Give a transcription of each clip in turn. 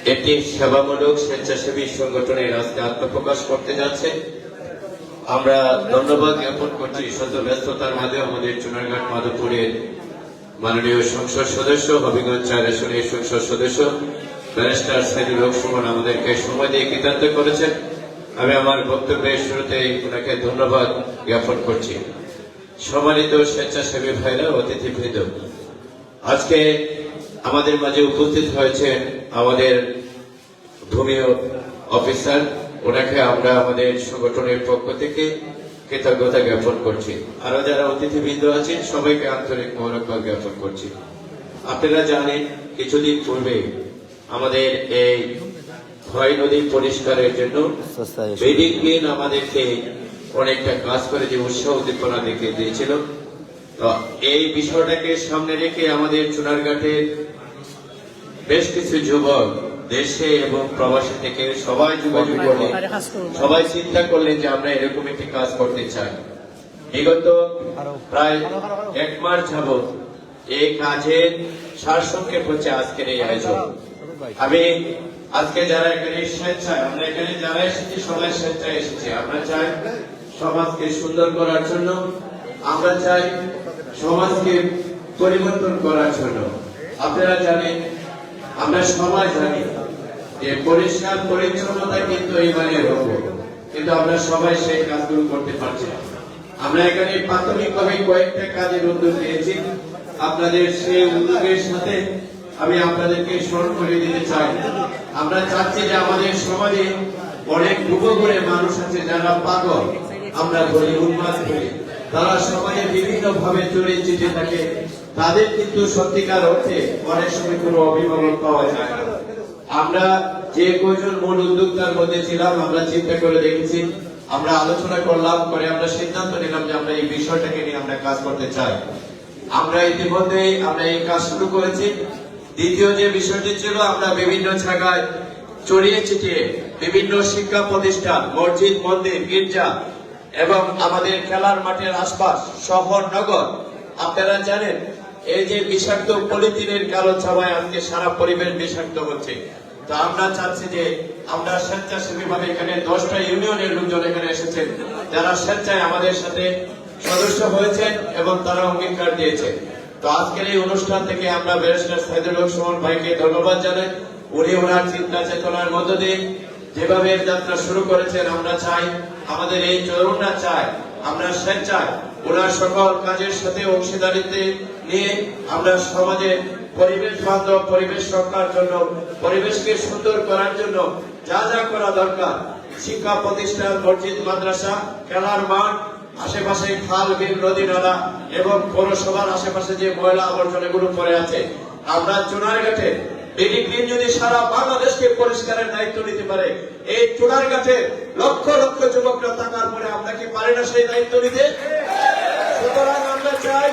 একটি সেবামূলক স্বেচ্ছাসেবী সংগঠনের আজকে আত্মপ্রকাশ করতে যাচ্ছে। আমরা ধন্যবাদ জ্ঞাপন করছি শত ব্যস্ততার মাঝে আমাদের চুনারঘাট মাধবপুরের মাননীয় সংসদ সদস্য, হবিগঞ্জ 4 আসনের সংসদ সদস্য ব্যারিস্টার সাইদুল হক সুমন আমাদেরকে সময় দিয়ে কৃতার্থ করেছেন। আমি আমার বক্তব্যের শুরুতে ওনাকে ধন্যবাদ জ্ঞাপন করছি। সম্মানিত স্বেচ্ছাসেবী ভাইরা, অতিথিবৃন্দ, আজকে আমাদের মাঝে উপস্থিত হয়েছেন আমাদের ধর্মীয় অফিসার, ওনাকে আমরা আমাদের সংগঠনের পক্ষ থেকে কৃতজ্ঞতা জ্ঞাপন করছি। আরো যারা অতিথিবৃন্দ আছেন সবাইকে আন্তরিক মোবারকবাদ জ্ঞাপন করছি। আপনারা জানেন কিছুদিন পূর্বে আমাদের এই ক্ষয় নদী পরিষ্কারের জন্য বেডিং আমাদেরকে অনেকটা কাজ করে যে উৎসাহ উদ্দীপনা দেখিয়ে দিয়েছিল। তো এই বিষয়টাকে সামনে রেখে আমাদের চুনারঘাটের বেশ কিছু যুবক দেশে এবং প্রবাসী থেকে সবাই যোগাযোগ করলে সবাই চিন্তা করলেন যে আমরা এরকম একটি কাজ করতে চাই। বিগত প্রায় 1 মাস যাবৎ এই কাজের সারসংক্ষেপ হচ্ছে আজকের এই আয়োজন। আমি আজকে যারা এখানে স্বেচ্ছায়, আমরা এখানে যারা এসেছি সবাই স্বেচ্ছায় এসেছি। আমরা চাই সমাজকে সুন্দর করার জন্য, আমরা চাই সমাজকে পরিবর্তন করার জন্য। আপনারা জানেন, আমরা সবাই জানি যে পরিষ্কার পরিচ্ছন্নতা কিন্তু এইবারের রোগ, কিন্তু আমরা সবাই সেই কাজগুলো করতে পারছি না। আমরা এখানে প্রাথমিকভাবে কয়েকটা কাজের উদ্যোগ নিয়েছি। আপনাদের সেই উদ্যোগের সাথে আমি আপনাদেরকে স্মরণ করে দিতে চাই। আমরা চাচ্ছি যে আমাদের সমাজে অনেক করে মানুষ আছে যারা পাগল, আমরা বলি উন্মাদ করি, তারা সমাজে বিভিন্ন ভাবে চড়িয়ে চিটে থাকে। তাদের কিন্তু সত্যিকার অর্থে অনেক সময় কোনো অভিভাবক পাওয়া যায় না। আমরা যে কয়জন মূল উদ্যোক্তার মধ্যে ছিলাম, আমরা চিন্তা করে দেখেছি, আমরা আলোচনা করলাম, করে আমরা সিদ্ধান্ত নিলাম যে আমরা এই বিষয়টাকে নিয়ে আমরা কাজ করতে চাই। আমরা ইতিমধ্যে আমরা এই কাজ শুরু করেছি। দ্বিতীয় যে বিষয়টি ছিল, আমরা বিভিন্ন জায়গায় ছড়িয়ে ছিটিয়ে বিভিন্ন শিক্ষা প্রতিষ্ঠান, মসজিদ, মন্দির, গির্জা এবং আমাদের খেলার মাঠের আশপাশ, শহর, নগর, আপনারা জানেন এই যে বিষাক্ত পলিথিনের কালো ছাওয়ায় আজকে সারা পরিবেশ বিষাক্ত হচ্ছে। তো আমরা চাচ্ছি যে আমরা স্বেচ্ছাসেবী ভাবে এখানে 10টা ইউনিয়নের লোকজন এখানে এসেছেন, যারা স্বেচ্ছায় আমাদের সাথে সদস্য হয়েছেন এবং তারা অঙ্গীকার দিয়েছে। তো আজকের এই অনুষ্ঠান থেকে আমরা ব্যারিস্টার সাইদুল হক সুমন ভাইকে ধন্যবাদ জানাই। উনি ওনার চিন্তা চেতনার মধ্য দিয়ে যেভাবে যাত্রা শুরু করেছেন, আমরা চাই আমাদের এই তরুণরা চাই আমরা স্বেচ্ছায় ওনার সকল কাজের সাথে অংশীদারিত্ব নিয়ে আমরা সমাজে পরিবেশ বান্ধব পরিবেশ রক্ষার জন্য, পরিবেশকে সুন্দর করার জন্য যা যা করা দরকার, শিক্ষা প্রতিষ্ঠান, মসজিদ, মাদ্রাসা, খেলার মাঠ, আশেপাশে খাল, বিল, নদী, নালা এবং পৌরসভার আশেপাশে যে ময়লা আবর্জনাগুলো পড়ে আছে, আমরা চুনারঘাটে বেডিগ্রিন যদি সারা বাংলাদেশকে পরিষ্কারের দায়িত্ব নিতে পারে, এই চুনারঘাটে লক্ষ লক্ষ যুবকরা থাকার পরে আমরা কি পারি না সেই দায়িত্ব নিতে? সুতরাং আমরা চাই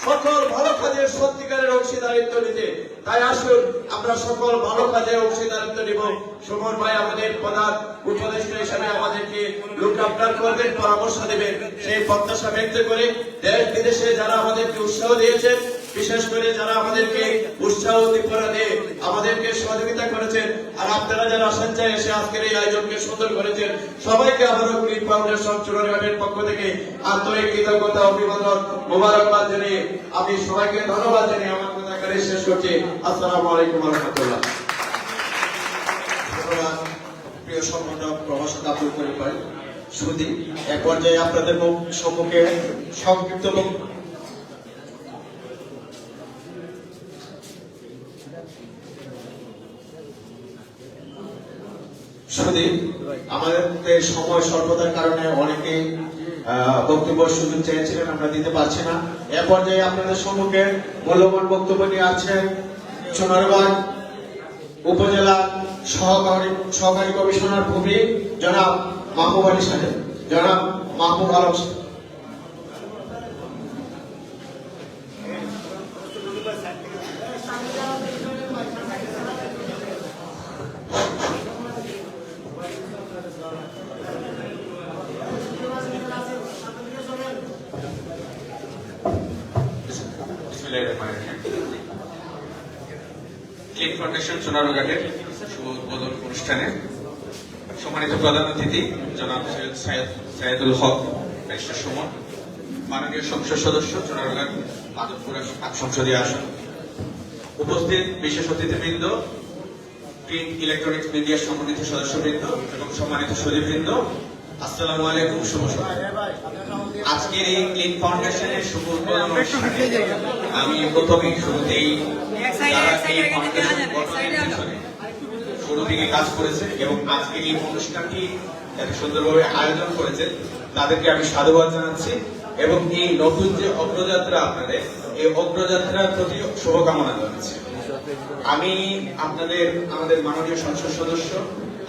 সকল ভালো কাজের সত্যিকারের অংশীদারিত্ব নিতে। তাই আসুন আমরা সকল ভালো কাজে অংশীদারিত্ব নিব। সুমন ভাই আমাদের প্রধান উপদেষ্টা হিসেবে আমাদেরকে লুক আফটার করবেন, পরামর্শ দেবেন, সেই প্রত্যাশা ব্যক্ত করে দেশ বিদেশে যারা আমাদেরকে উৎসাহ দিয়েছেন, বিশেষ করে যারা আমাদেরকে উৎসাহ উদ্দীপনা দিয়ে আমাদেরকে সহযোগিতা করেছেন, আর আপনারা যারা স্বেচ্ছায় এসে আজকের এই আয়োজনকে সুন্দর করেছেন, সবাইকে আবারও গ্রিন ফাউন্ডেশন চুনারঘাটের পক্ষ থেকে আন্তরিক কৃতজ্ঞতা, অভিবাদন, মোবারকবাদ জানিয়ে আমি সবাইকে ধন্যবাদ জানিয়ে আমার কথা এখানে শেষ করছি। আসসালামু আলাইকুম ওয়া রাহমাতুল্লাহ। প্রিয় সম্পাদক প্রভাষক আব্দুল করিম ভাই, শুধু এক পর্যায়ে আপনাদের সম্মুখে সংক্ষিপ্ত আমাদের সময় স্বল্পতার কারণে অনেকে বক্তব্য সুযোগ চেয়েছিলেন, আমরা দিতে পারছি না। এ পর্যায়ে আপনাদের সম্মুখে মূল্যবান বক্তব্য নিয়ে আছেন চুনারঘাট উপজেলা সহকারী কমিশনার ভূমি জনাব মাহবুব আলী সাহেব, জনাব মাহবুব আলম। ক্লিন ফাউন্ডেশন সোনারঘাটের শুভ উদ্বোধন অনুষ্ঠানে সম্মানিত প্রধান অতিথি জনাব সৈয়দ সাইদুল হক ব্যারিস্টার সুমন, মাননীয় সংসদ সদস্য সোনারঘাট মাধবপুর সংসদীয় আসন, উপস্থিত বিশেষ অতিথিবৃন্দ, প্রিন্ট ইলেকট্রনিক্স মিডিয়ার সম্মানিত সদস্যবৃন্দ এবং সম্মানিত সচিববৃন্দ, আসসালামু আলাইকুম, শুভ সকাল। আজকের এই ক্লিন ফাউন্ডেশনের শুভ উদ্বোধন অনুষ্ঠানে আমি প্রথমেই শুরুতেই যারা এই ফাউন্ডেশন গঠনের পেছনে শুরু থেকে কাজ করেছে এবং আজকের এই অনুষ্ঠানটি এত সুন্দরভাবে আয়োজন করেছে তাদেরকে আমি সাধুবাদ জানাচ্ছি এবং এই নতুন যে অগ্রযাত্রা আপনাদের, এই অগ্রযাত্রার প্রতি শুভকামনা জানাচ্ছি। আমি আমাদের মাননীয় সংসদ সদস্য,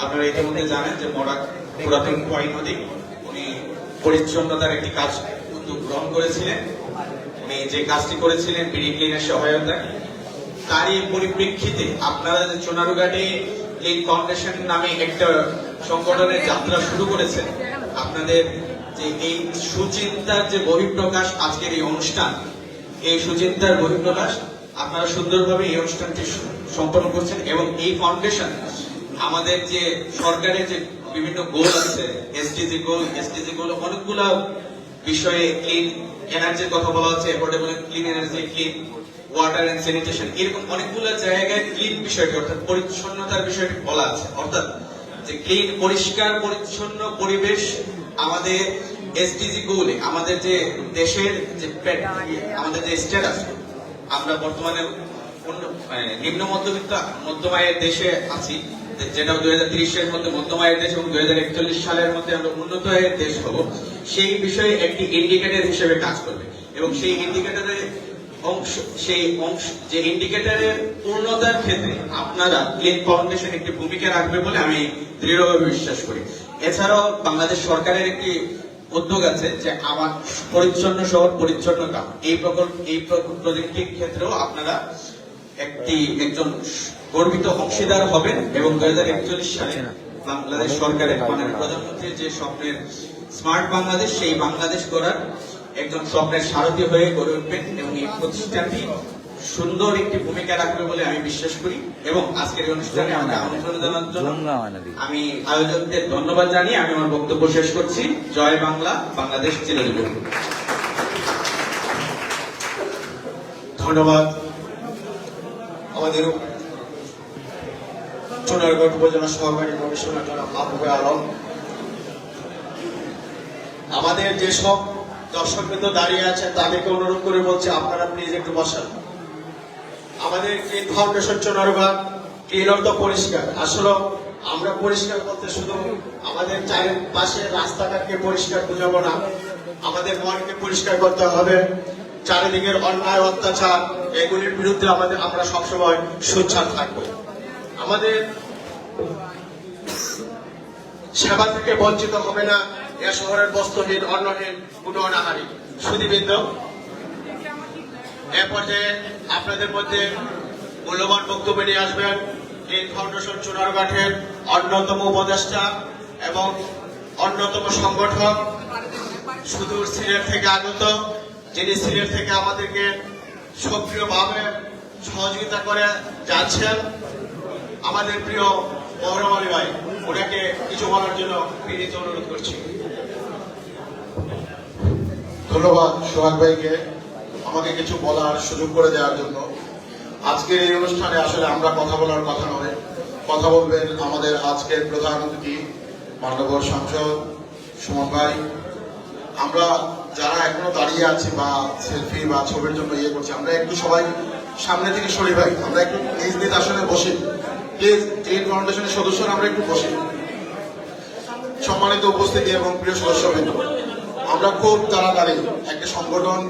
আপনারা ইতিমধ্যে জানেন যে মরাক পুরাতন খোয়াই নদী, উনি পরিচ্ছন্নতার একটি কাজ উদ্যোগ গ্রহণ করেছিলেন। উনি যে কাজটি করেছিলেন বিডি ক্লিনের সহায়তায়, তারই পরিপ্রেক্ষিতে আপনারা যে সোনারঘাটে ক্লিন ফাউন্ডেশন নামে একটা সংগঠনের যাত্রা শুরু করেছেন, আপনাদের যে এই সুচিন্তার যে বহিঃপ্রকাশ আজকের এই অনুষ্ঠান, এই সুচিন্তার বহিঃপ্রকাশ আপনারা সুন্দরভাবে এই অনুষ্ঠানটি সম্পন্ন করছেন এবং এই ফাউন্ডেশন আমাদের যে সরকারের যে বিভিন্ন গোল আছে, এসডিজি গোল অনেকগুলো বিষয়ে ক্লিন এনার্জির কথা বলা হচ্ছে, affordable clean energy, clean water and sanitation, এরকম অনেকগুলো জায়গায় ক্লিন বিষয়টি অর্থাৎ পরিচ্ছন্নতার বিষয়টি বলা আছে, অর্থাৎ যে ক্লিন পরিষ্কার পরিচ্ছন্ন পরিবেশ আমাদের এসডিজি গোলে, আমাদের যে দেশের যে আমাদের যে স্ট্যাটাস, আমরা বর্তমানে নিম্ন মধ্যবিত্ত মধ্যম আয়ের দেশে আছি, যেটা 2030 এর মধ্যে মধ্যম আয়ের দেশ এবং 2041 সালের মধ্যে আমরা উন্নত আয়ের দেশ হব, সেই বিষয়ে একটি ইন্ডিকেটর হিসেবে কাজ করবে এবং সেই ইন্ডিকেটরের যে ইন্ডিকেটরের পূর্ণতার ক্ষেত্রে আপনারা ক্লিন ফাউন্ডেশন একটি ভূমিকা রাখবে বলে আমি দৃঢ়ভাবে বিশ্বাস করি। এছাড়াও বাংলাদেশ সরকারের একটি উদ্যোগ আছে যে আমার পরিচ্ছন্ন শহর পরিচ্ছন্ন গ্রাম, এই প্রজেক্টের ক্ষেত্রেও আপনারা একজন গর্বিত অংশীদার হবেন এবং 2041 সালে বাংলাদেশ সরকারের মাননীয় প্রধানমন্ত্রীর যে স্বপ্নের স্মার্ট বাংলাদেশ, সেই বাংলাদেশ গড়ার একজন স্বপ্নের সারথী হয়ে গড়ে উঠবেন এবং এই প্রতিষ্ঠানটি সুন্দর একটি ভূমিকা রাখবে বলে আমি বিশ্বাস করি। এবং আজকের এই অনুষ্ঠানে আমাকে আমন্ত্রণ জানার জন্য আমি আয়োজকদের ধন্যবাদ জানিয়ে আমি আমার বক্তব্য শেষ করছি। জয় বাংলা, বাংলাদেশ চিরজীবন। ধন্যবাদ আমাদের সোনারঘাট উপজেলা সহকারী কমিশনার জনাব মাহবুবে আলম। আমাদের যেসব দর্শকবৃন্দ দাঁড়িয়ে আছেন তাদেরকে অনুরোধ করে বলছি আপনারা প্লিজ একটু বসান। আমাদের ক্লিন ফাউন্ডেশন সোনারঘাট, ক্লিন অর্থ পরিষ্কার। আসলে আমরা পরিষ্কার বলতে শুধু আমাদের চারিপাশে রাস্তাঘাটকে পরিষ্কার বুঝাবো না, আমাদের মনকে পরিষ্কার করতে হবে। চারিদিকের অন্যায় অত্যাচার এগুলির বিরুদ্ধে আমরা সবসময় সোচ্চার থাকবো। আমাদের সেবা থেকে বঞ্চিত হবে না এ শহরের বস্ত্রহীন অন্নহীন কোনো অনাহারী সুধীবৃন্দ। এ পর্যায়ে আপনাদের মধ্যে মূল্যবান বক্তব্য নিয়ে আসবেন ক্লিন ফাউন্ডেশন সোনারঘাটের অন্যতম উপদেষ্টা এবং অন্যতম সংগঠক, সুদূর সিলেট থেকে আগত, যিনি সিলেট থেকে আমাদেরকে সক্রিয়ভাবে সহযোগিতা করে যাচ্ছেন, আমাদের প্রিয় মহরম আলী ভাই। ওনাকে কিছু বলার জন্য বিনীত অনুরোধ করছি। ধন্যবাদ সোহাগ ভাইকে আমাকে কিছু বলার সুযোগ করে দেওয়ার জন্য। আজকের এই অনুষ্ঠানে আসলে আমরা কথা বলার কথা নয়, কথা বলবেন আমাদের আজকের প্রধান অতিথি মাননীয় সাংসদ সুমন ভাই। আমরা যারা এখনো দাঁড়িয়ে আছি বা সেলফি বা ছবির জন্য ইয়ে করছি, আমরা একটু সবাই সামনে থেকে সরি ভাই, আমরা একটু নিজ নিজ আসনে বসি প্লিজ। ক্লিন ফাউন্ডেশনের সদস্যরা আমরা একটু বসি। সম্মানিত উপস্থিতি এবং প্রিয় সদস্যবৃন্দ, আমরা খুব তাড়াতাড়ি একটা সংগঠন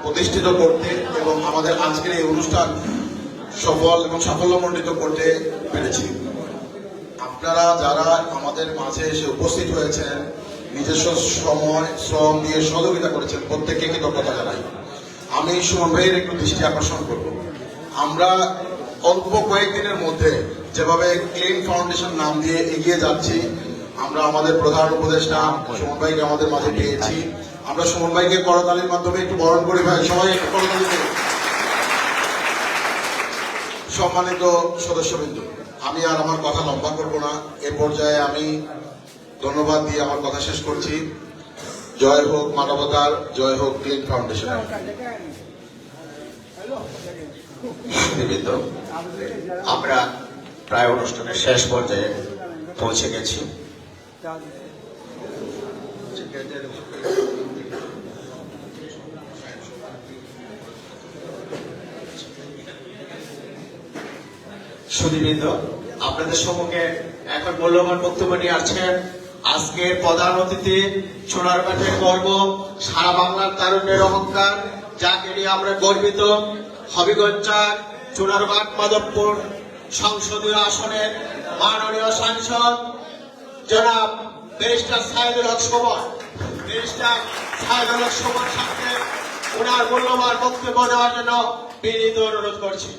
প্রতিষ্ঠিত করতে এবং আমাদের আজকের এই অনুষ্ঠান সফল এবং সাফল্যমণ্ডিত করতে পেরেছি। আপনারা যারা আমাদের মাঝে এসে উপস্থিত হয়েছেন, নিজস্ব সময় শ্রম দিয়ে সহযোগিতা করেছেন, প্রত্যেককে কৃতজ্ঞতা জানাই। আমি সুমন ভাইয়ের একটু দৃষ্টি আকর্ষণ করব। আমরা অল্প কয়েকদিনের মধ্যে যেভাবে ক্লিন ফাউন্ডেশন নাম দিয়ে এগিয়ে যাচ্ছি, আমরা আমাদের প্রধান উপদেষ্টা সুমন ভাইকে আমাদের মাঝে পেয়েছি। আমরা সুমন ভাইকে করতালির মাধ্যমে একটু বরণ করি ভাই, সবাই একটু করতালি দেব। সম্মানিত সদস্যবৃন্দ, আমি আর আমার কথা লম্বা করব না। এ পর্যায়ে আমি ধন্যবাদ দিয়ে আমার কথা শেষ করছি। জয় হোক মানবতার, জয় হোক ক্লিন ফাউন্ডেশনের। সুধীবৃন্দ, আমরা প্রায় অনুষ্ঠানের শেষ পর্যায়ে পৌঁছে গেছি। সুধীবৃন্দ, আপনাদের সম্মুখে এখন মূল্যবান বক্তব্য নিয়ে আসছেন আজকের প্রধান অতিথি, সোনারঘাটের গর্ব, সারা বাংলার তারুণ্যের অহংকার, যাকে নিয়ে আমরা গর্বিত, হবিগঞ্জ ৪ সোনারঘাট মাধবপুর সংসদীয় আসনের মাননীয় সাংসদ জনাব ব্যারিস্টার সাইদুল হক সুমন। ব্যারিস্টার সাইদুল হক সুমন সাহেবকে ওনার মূল্যবান বক্তব্য দেওয়ার জন্য বিনীত অনুরোধ করছি।